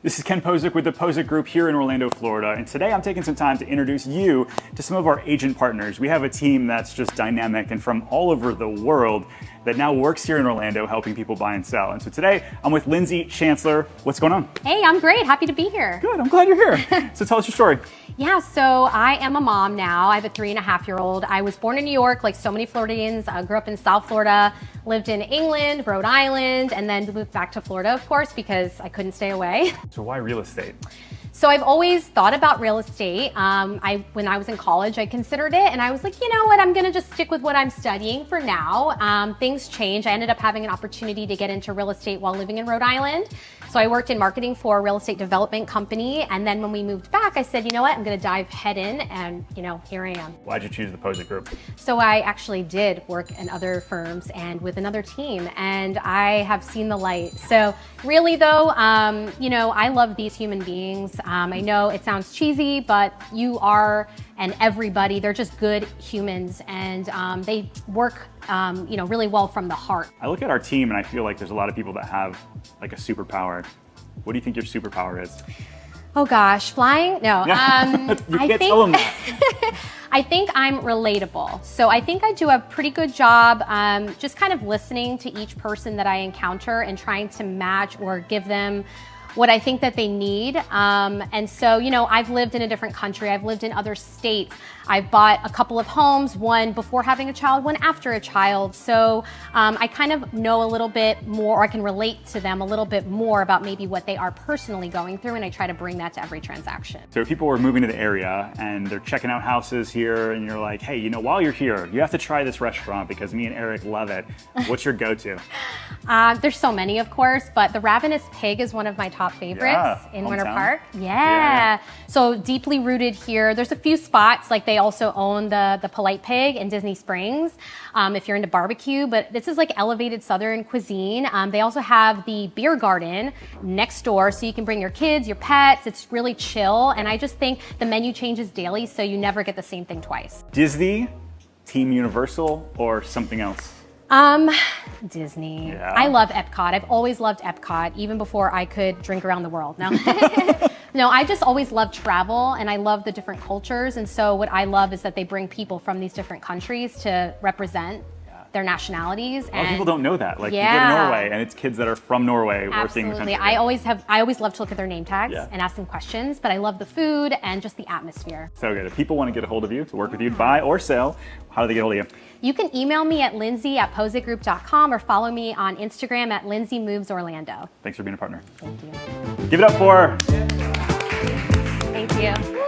This is Ken Pozek with the Pozek Group here in Orlando, Florida, and today I'm taking some time to introduce you to some of our agent partners. We have a team that's just dynamic and from all over the world that now works here in Orlando helping people buy and sell. And so today I'm with Lindsay, Chancellor. What's going on? Hey, I'm great. Happy to be here. Good, I'm glad you're here. So tell us your story. Yeah, so I am a mom now. I have a 3.5-year-old. I was born in New York, like so many Floridians. I grew up in South Florida, lived in England, Rhode Island, and then moved back to Florida, of course, because I couldn't stay away. So why real estate? So I've always thought about real estate. When I was in college, I considered it, and I was like, you know what, I'm gonna just stick with what I'm studying for now. Things change. I ended up having an opportunity to get into real estate while living in Rhode Island. So I worked in marketing for a real estate development company, and then when we moved back, I said, you know what, I'm gonna dive head in, and here I am. Why'd you choose the Pozek Group? So I actually did work in other firms and with another team, and I have seen the light. So really though, I love these human beings. I know it sounds cheesy, but you are and everybody, they're just good humans, and they work really well from the heart. I look at our team and I feel like there's a lot of people that have like a superpower. What do you think your superpower is? Oh gosh, flying? No. You can't tell them that. I think I'm relatable. So I think I do a pretty good job just kind of listening to each person that I encounter and trying to match or give them what I think that they need. And so, I've lived in a different country. I've lived in other states. I've bought a couple of homes, one before having a child, one after a child. So I kind of know a little bit more, or I can relate to them a little bit more about maybe what they are personally going through, and I try to bring that to every transaction. So if people are moving to the area and they're checking out houses here and you're like, hey, while you're here, you have to try this restaurant because me and Eric love it. What's your go-to? There's so many, of course, but the Ravenous Pig is one of my top favorites in Winter Park. Yeah. So deeply rooted here. There's a few spots, like they also own the Polite Pig in Disney Springs, if you're into barbecue, but this is like elevated Southern cuisine. They also have the beer garden next door, so you can bring your kids, your pets. It's really chill, and I just think the menu changes daily, so you never get the same thing twice. Disney, Team Universal, or something else? Disney. Yeah. I love Epcot. I've always loved Epcot, even before I could drink around the world. No, no, I just always loved travel, and I love the different cultures. And so what I love is that they bring people from these different countries to represent their nationalities. A lot of people don't know that. Like, you go to Norway and it's kids that are from Norway working the country. I always love to look at their name tags and ask them questions, but I love the food and just the atmosphere. So good. If people want to get a hold of you, to work with you, buy or sell, how do they get a hold of you? You can email me at lindsay@pozekgroup.com or follow me on Instagram at LindsayMovesOrlando. Thank you for being a partner. Thank you. Give it up for... Thank you.